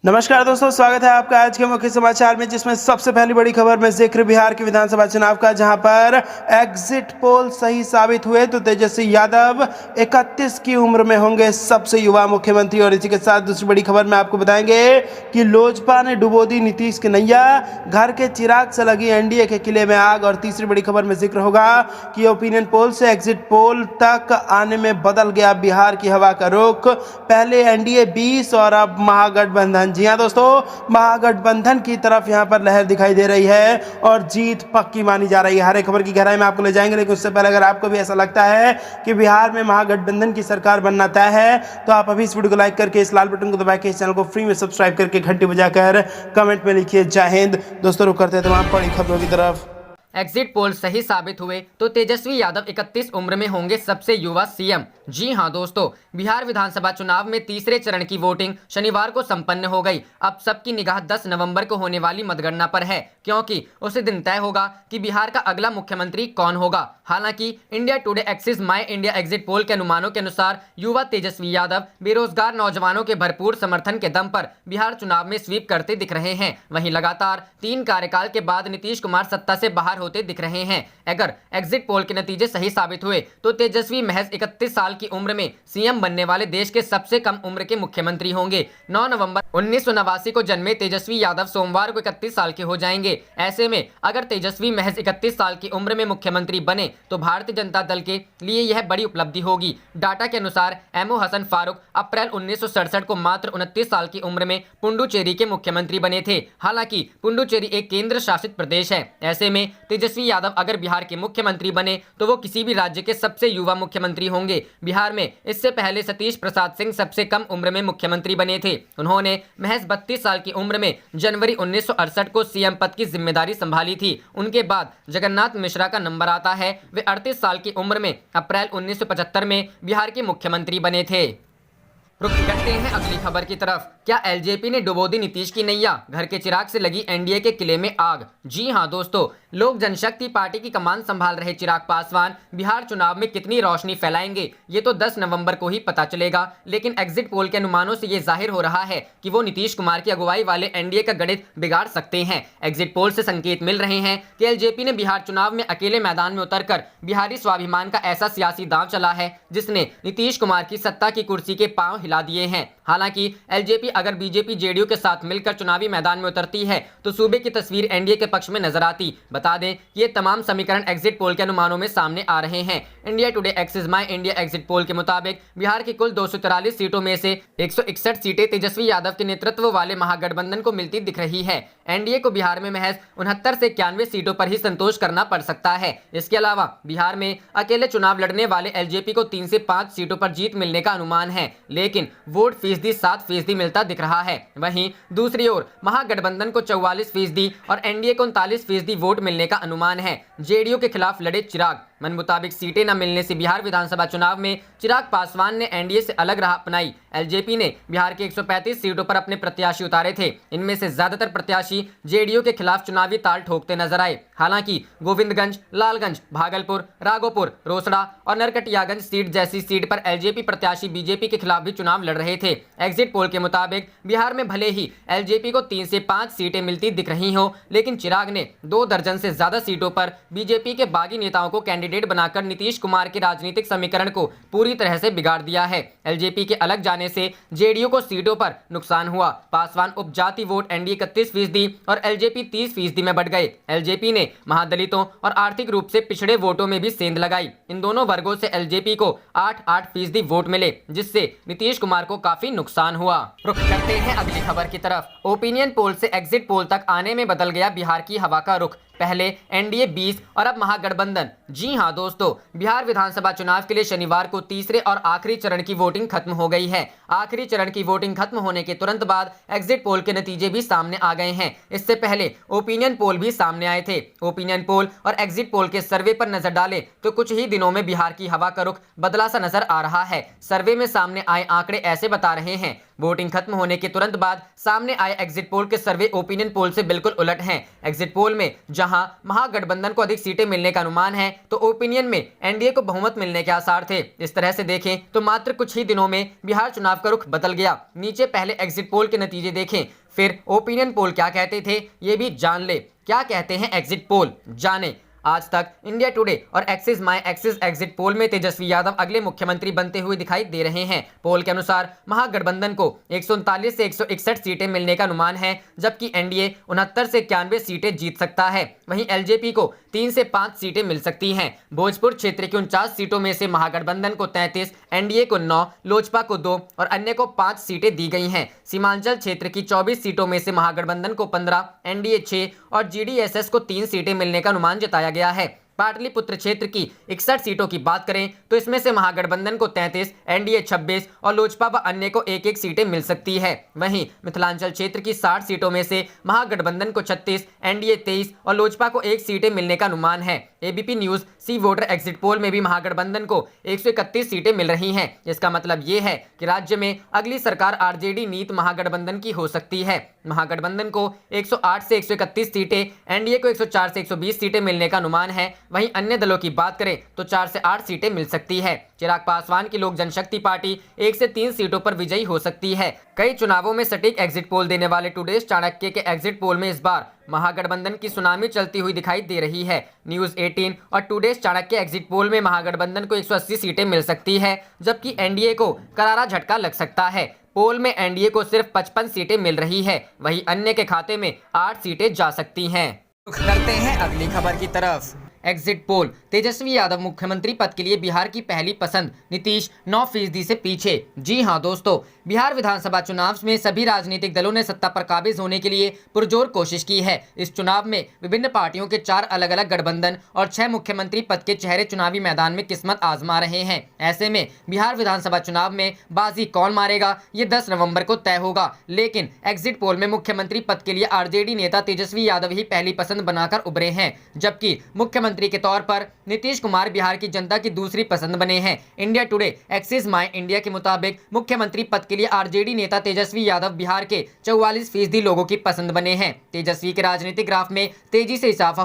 नमस्कार दोस्तों, स्वागत है आपका आज के मुख्य समाचार में, जिसमें सबसे पहली बड़ी खबर में जिक्र बिहार के विधानसभा चुनाव का, जहां पर एग्जिट पोल सही साबित हुए तो तेजस्वी यादव 31 की उम्र में होंगे सबसे युवा मुख्यमंत्री। और इसी के साथ दूसरी बड़ी खबर में आपको बताएंगे कि लोजपा ने डुबो दी नीतीश की नैया, घर के चिराग से लगी एनडीए के किले में आग। और तीसरी बड़ी खबर में जिक्र होगा कि ओपिनियन पोल से एग्जिट पोल तक आने में बदल गया बिहार की हवा का रुख। पहले एनडीए 20 और अब महागठबंधन। जी हां दोस्तों, महागठबंधन की तरफ यहां पर लहर दिखाई दे रही है और जीत पक्की मानी जा रही है। हर एक खबर की गहराई में आपको ले जाएंगे, लेकिन उससे पहले अगर आपको भी ऐसा लगता है कि बिहार में महागठबंधन की सरकार बनना तय है, तो आप अभी इस वीडियो को लाइक करके इस लाल बटन को दबा के इस चैनल को फ्री में सब्सक्राइब करके घंटी बजाकर कमेंट में लिखिए जय हिंद। दोस्तों, रुक करते हैं तमाम बड़ी खबरों की तरफ। एग्जिट पोल सही साबित हुए तो तेजस्वी यादव 31 उम्र में होंगे सबसे युवा सीएम। जी हां दोस्तों, बिहार विधानसभा चुनाव में तीसरे चरण की वोटिंग शनिवार को संपन्न हो गई। अब सबकी निगाह 10 नवंबर को होने वाली मतगणना पर है, क्योंकि उसी दिन तय होगा कि बिहार का अगला मुख्यमंत्री कौन होगा। हालांकि इंडिया टुडे एक्सिस माई इंडिया एग्जिट पोल के अनुमानों के अनुसार युवा तेजस्वी यादव बेरोजगार नौजवानों के भरपूर समर्थन के दम पर बिहार चुनाव में स्वीप करते दिख रहे हैं। वहीं लगातार 3 कार्यकाल के बाद नीतीश कुमार सत्ता से बाहर होते दिख रहे हैं। अगर एग्जिट पोल के नतीजे सही साबित हुए तो तेजस्वी महज 31 साल की उम्र में सीएम बनने वाले देश के सबसे कम उम्र के मुख्यमंत्री होंगे। 9 नवंबर 1989 को जन्मे तेजस्वी यादव सोमवार को 31 साल के हो जाएंगे। ऐसे में अगर तेजस्वी महज 31 साल की उम्र में मुख्यमंत्री बने तो भारतीय जनता दल के लिए यह बड़ी उपलब्धि होगी। डाटा के अनुसार एमओ हसन फारूक अप्रैल 1967 को मात्र 29 साल की उम्र में पुडुचेरी के मुख्यमंत्री बने थे। हालांकि पुडुचेरी एक केंद्र शासित प्रदेश है। ऐसे में तेजस्वी यादव अगर बिहार के मुख्यमंत्री बने तो वो किसी भी राज्य के सबसे युवा मुख्यमंत्री होंगे। बिहार में इससे पहले सतीश प्रसाद सिंह सबसे कम उम्र में मुख्यमंत्री बने थे। उन्होंने महज 32 साल की उम्र में जनवरी 1968 को सीएम पद की जिम्मेदारी संभाली थी। उनके बाद जगन्नाथ मिश्रा का नंबर आता है। वे 38 साल की उम्र में अप्रैल 1975 में बिहार के मुख्यमंत्री बने थे। रुक करते हैं अगली खबर की तरफ। क्या एलजेपी ने डुबो दी नीतीश की नैया, घर के चिराग से लगी एनडीए के किले में आग। जी हां दोस्तों, लोक जनशक्ति पार्टी की कमान संभाल रहे चिराग पासवान बिहार चुनाव में कितनी रोशनी फैलाएंगे ये तो 10 नवंबर को ही पता चलेगा। लेकिन एग्जिट पोल के अनुमानों से ये जाहिर हो रहा है कि वो नीतीश कुमार की अगुवाई वाले एनडीए का गणित बिगाड़ सकते हैं। एग्जिट पोल से संकेत मिल रहे हैं कि एलजेपी ने बिहार चुनाव में अकेले मैदान में उतरकर बिहारी स्वाभिमान का ऐसा सियासी दांव चला है जिसने नीतीश कुमार की सत्ता की कुर्सी के पांव हिला दिए हैं। हालांकि एलजेपी अगर बीजेपी जेडीयू के साथ मिलकर चुनावी मैदान में उतरती है तो सूबे की तस्वीर एनडीए के पक्ष में नजर आती। बता दें कि ये तमाम समीकरण एग्जिट पोल के अनुमानों में सामने आ रहे हैं। इंडिया टुडे एक्सिस माई इंडिया एग्जिट पोल के मुताबिक बिहार की कुल 243 सीटों में से 161 सीटें तेजस्वी यादव के नेतृत्व वाले महागठबंधन को मिलती दिख रही है। एनडीए को बिहार में महज 69 से 91 सीटों पर ही संतोष करना पड़ सकता है। इसके अलावा बिहार में अकेले चुनाव लड़ने वाले एलजेपी को 3 से 5 सीटों पर जीत मिलने का अनुमान है, लेकिन वोट फीसदी 7% मिलता दिख रहा है। वहीं दूसरी ओर महागठबंधन को 44% और एनडीए को 39% वोट मिलने का अनुमान है। जेडीयू के खिलाफ लड़े चिराग, मन मुताबिक सीटें न मिलने से बिहार विधानसभा चुनाव में चिराग पासवान ने एनडीए से अलग राह अपनाई। एलजेपी ने बिहार के 135 सीटों पर अपने प्रत्याशी उतारे थे। इनमें से ज्यादातर प्रत्याशी जेडीयू के खिलाफ चुनावी ताल ठोकते नजर आए। हालांकि गोविंदगंज, लालगंज, भागलपुर, राघोपुर, रोसड़ा और नरकटियागंज सीट जैसी सीट पर एलजेपी प्रत्याशी बीजेपी के खिलाफ भी चुनाव लड़ रहे थे। एग्जिट पोल के मुताबिक बिहार में भले ही एलजेपी को 3 से 5 सीटें मिलती दिख रही हो, लेकिन चिराग ने 2 दर्जन से ज्यादा सीटों पर बीजेपी के बागी नेताओं को कैंडिडेट बनाकर नीतीश कुमार के राजनीतिक समीकरण को पूरी तरह से बिगाड़ दिया है। एलजेपी के अलग जाने से जेडीयू को सीटों पर नुकसान हुआ। पासवान उपजाति वोट एनडीए 31% और एलजेपी 30% में बढ़ गए। एलजेपी ने महादलितों और आर्थिक रूप से पिछड़े वोटों में भी सेंध लगाई। इन दोनों वर्गों से एलजेपी को 8% वोट मिले, जिससे नीतीश कुमार को काफी नुकसान हुआ। रुक करते हैं अगली खबर की तरफ। ओपिनियन पोल से एग्जिट पोल तक आने में बदल गया बिहार की हवा का रुख। पहले एनडीए 20 और अब महागठबंधन। जी हां दोस्तों, बिहार विधानसभा चुनाव के लिए शनिवार को तीसरे और आखिरी चरण की वोटिंग खत्म हो गई है। आखिरी चरण की वोटिंग खत्म होने के तुरंत बाद एग्जिट पोल के नतीजे भी सामने आ गए हैं। इससे पहले ओपिनियन पोल भी सामने आए थे। ओपिनियन पोल और एग्जिट पोल के सर्वे पर नजर डाले तो कुछ ही दिनों में बिहार की हवा का रुख बदला सा नजर आ रहा है। सर्वे में सामने आए आंकड़े ऐसे बता रहे हैं वोटिंग खत्म होने के तुरंत बाद सामने आए एग्जिट पोल के सर्वे ओपिनियन पोल से बिल्कुल उलट हैं। एग्जिट पोल में जहां महागठबंधन को अधिक सीटें मिलने का अनुमान है, तो ओपिनियन में एनडीए को बहुमत मिलने के आसार थे। इस तरह से देखें तो मात्र कुछ ही दिनों में बिहार चुनाव का रुख बदल गया। नीचे पहले एग्जिट पोल के नतीजे देखें, फिर ओपिनियन पोल क्या कहते थे ये भी जान ले। क्या कहते हैं एग्जिट पोल, जाने। आज तक, इंडिया टुडे और एक्सिस माई एक्सिस एग्जिट पोल में तेजस्वी यादव अगले मुख्यमंत्री बनते हुए दिखाई दे रहे हैं। पोल के अनुसार महागठबंधन को 139 से 161 सीटें मिलने का अनुमान है, जबकि एनडीए 69 से 91 सीटें जीत सकता है। वहीं एलजेपी को 3 से 5 सीटें मिल सकती हैं। भोजपुर क्षेत्र की 49 सीटों में से महागठबंधन को 33, एनडीए को 9, लोजपा को 2 और अन्य को 5 सीटें दी गई हैं। सीमांचल क्षेत्र की 24 सीटों में से महागठबंधन को 15, एनडीए 6 और जीडीएसएस को 3 सीटें मिलने का अनुमान जताया गया है। पाटलिपुत्र क्षेत्र की 61 सीटों की बात करें तो इसमें से महागठबंधन को 33, एनडीए 26 और लोजपा व अन्य को 1-1 सीटें मिल सकती है। वहीं मिथिलांचल क्षेत्र की 60 सीटों में से महागठबंधन को 36, एनडीए 23 और लोजपा को 1 सीटें मिलने का अनुमान है। एबीपी न्यूज सी वोटर एग्जिट पोल में भी महागठबंधन को 131 सीटें मिल रही हैं। इसका मतलब ये है कि राज्य में अगली सरकार आरजेडी नीत महागठबंधन की हो सकती है। महागठबंधन को 108 से 131 सीटें, एनडीए को 104 से 120 सीटें मिलने का अनुमान है। वहीं अन्य दलों की बात करें तो 4 से 8 सीटें मिल सकती है। चिराग पासवान की लोक जनशक्ति पार्टी 1 से 3 सीटों पर विजयी हो सकती है। कई चुनावों में सटीक एग्जिट पोल देने वाले टुडेस चाणक्य के एग्जिट पोल में इस बार महागठबंधन की सुनामी चलती हुई दिखाई दे रही है। न्यूज 18 और टुडेस चाणक्य एग्जिट पोल में महागठबंधन को 180 सीटें मिल सकती है, जबकि एनडीए को करारा झटका लग सकता है। पोल में एनडीए को सिर्फ 55 सीटें मिल रही है, वहीं अन्य के खाते में 8 सीटें जा सकती हैं। करते हैं अगली खबर की तरफ। एग्जिट पोल, तेजस्वी यादव मुख्यमंत्री पद के लिए बिहार की पहली पसंद, नीतीश 9% से पीछे। जी हां दोस्तों, बिहार विधानसभा चुनाव में सभी राजनीतिक दलों ने सत्ता पर काबिज होने के लिए पुरजोर कोशिश की है। इस चुनाव में विभिन्न पार्टियों के 4 अलग अलग गठबंधन और 6 मुख्यमंत्री पद के चेहरे चुनावी मैदान में किस्मत आजमा रहे हैं। ऐसे में बिहार विधानसभा चुनाव में बाजी कौन मारेगा ये 10 नवंबर को तय होगा। लेकिन एग्जिट पोल में मुख्यमंत्री पद के लिए आरजेडी नेता तेजस्वी यादव ही पहली पसंद बनाकर उभरे हैं, जबकि मुख्यमंत्री के तौर पर नीतीश कुमार बिहार की जनता की दूसरी पसंद बने हैं। इंडिया टुडे एक्सिस माई इंडिया के मुताबिक मुख्यमंत्री पद के लिए आरजेडी नेता तेजस्वी यादव बिहार के 44% लोगों की पसंद बने हैं। तेजस्वी के राजनीतिक ग्राफ में तेजी से इजाफा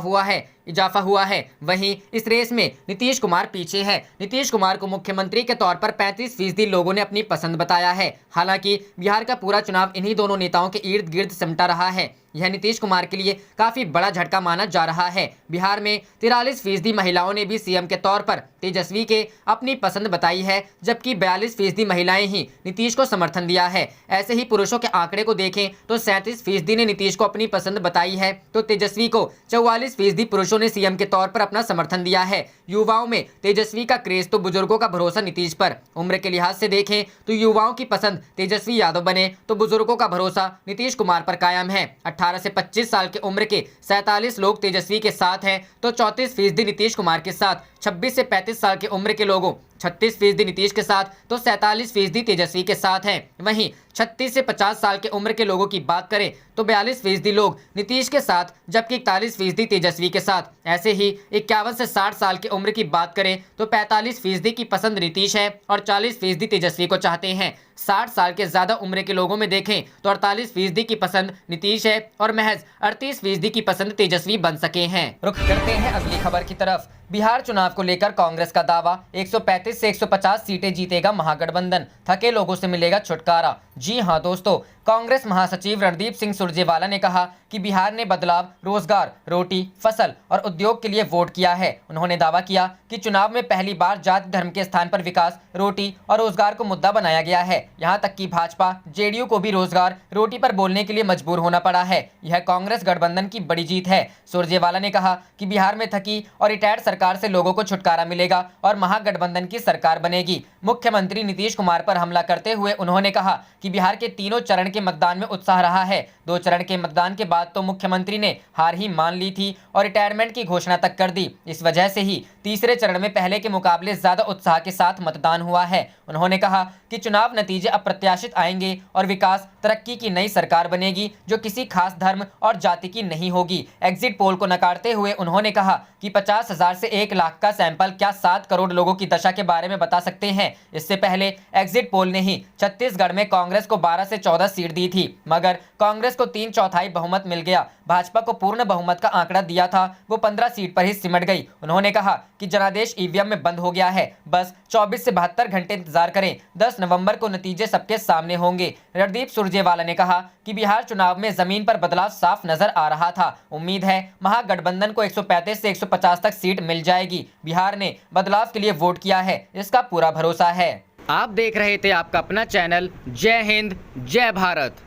हुआ है। वहीं इस रेस में नीतीश कुमार पीछे है। नीतीश कुमार को मुख्यमंत्री के तौर पर 35% लोगों ने अपनी पसंद बताया है। हालांकि बिहार का पूरा चुनाव इन्हीं दोनों नेताओं के इर्द गिर्द सिमटा रहा है। यह नीतीश कुमार के लिए काफी बड़ा झटका माना जा रहा है। बिहार में 43% महिलाओं ने भी सीएम के तौर पर तेजस्वी के अपनी पसंद बताई है, जबकि 42% महिलाएं ही नीतीश को समर्थन दिया है। ऐसे ही पुरुषों के आंकड़े को देखें तो 37% ने नीतीश को अपनी पसंद बताई है, तो तेजस्वी को 44% पुरुषों ने सीएम के तौर पर अपना समर्थन दिया है। युवाओं में तेजस्वी का क्रेज तो बुजुर्गों का भरोसा नीतीश पर। उम्र के लिहाज से देखें तो युवाओं की पसंद तेजस्वी यादव बने, तो बुजुर्गों का भरोसा नीतीश कुमार पर कायम है। 18 से 25 साल की उम्र के 47 लोग तेजस्वी के साथ हैं, तो 34% नीतीश कुमार के साथ। 26 से 35 साल की उम्र के लोगों 36% नीतीश के साथ, तो 47% तेजस्वी के साथ हैं। वहीं 36 से 50 साल की उम्र के लोगों की बात करें तो 42% लोग नीतीश के साथ, जबकि 41% तेजस्वी के साथ। ऐसे ही 51 से 60 साल की उम्र की बात करें तो 45% की पसंद नीतीश है और 40% तेजस्वी को चाहते हैं। 60 साल के ज्यादा उम्र के लोगों में देखें तो 48% की पसंद नीतीश है और महज 38% की पसंद तेजस्वी बन सके हैं। रुख करते हैं अगली खबर की तरफ। बिहार चुनाव को लेकर कांग्रेस का दावा, 135 से 150 सीटें जीतेगा महागठबंधन, थके लोगों से मिलेगा छुटकारा। जी हां दोस्तों, कांग्रेस महासचिव रणदीप सिंह सुरजेवाला ने कहा कि बिहार ने बदलाव, रोजगार, रोटी, फसल और उद्योग के लिए वोट किया है। उन्होंने दावा किया कि चुनाव में पहली बार जाति धर्म के स्थान पर विकास, रोटी और रोजगार को मुद्दा बनाया गया है। यहाँ तक कि भाजपा, जेडीयू को भी रोजगार, रोटी पर बोलने के लिए मजबूर होना पड़ा है। यह कांग्रेस गठबंधन की बड़ी जीत है। सुरजेवाला ने कहा कि बिहार में थकी और रिटायर्ड सरकार से लोगों को छुटकारा मिलेगा और महागठबंधन की सरकार बनेगी। मुख्यमंत्री नीतीश कुमार पर हमला करते हुए उन्होंने कहा कि बिहार के तीनों चरण के मतदान में उत्साह रहा है। 2 चरण के मतदान के बाद तो मुख्यमंत्री ने हार ही मान ली थी और रिटायरमेंट की घोषणा तक कर दी। इस वजह से ही तीसरे चरण में पहले के मुकाबले ज्यादा उत्साह के साथ मतदान हुआ है। उन्होंने कहा कि चुनाव नतीजे अप्रत्याशित आएंगे और विकास, तरक्की की नई सरकार बनेगी जो किसी खास धर्म और जाति की नहीं होगी। एग्जिट पोल को नकारते हुए उन्होंने कहा कि 50,000 से से 1 लाख का सैंपल क्या 7 करोड़ लोगों की दशा के बारे में बता सकते हैं। इससे पहले एग्जिट पोल ने ही छत्तीसगढ़ में कांग्रेस को 12 से 14 सीट दी थी, मगर कांग्रेस को 3/4 बहुमत मिल गया। भाजपा को पूर्ण बहुमत का आंकड़ा दिया था, वो 15 सीट पर ही सिमट गई। उन्होंने कहा कि जनादेश ईवीएम में बंद हो गया है, बस 24 से 72 घंटे इंतजार करें, 10 नवंबर को नतीजे सबके सामने होंगे। रणदीप सुरजेवाला ने कहा कि बिहार चुनाव में जमीन पर बदलाव साफ नजर आ रहा था। उम्मीद है महागठबंधन को 135 से 150 तक सीट मिल जाएगी। बिहार ने बदलाव के लिए वोट किया है, इसका पूरा भरोसा है। आप देख रहे थे आपका अपना चैनल जय हिंद जय भारत।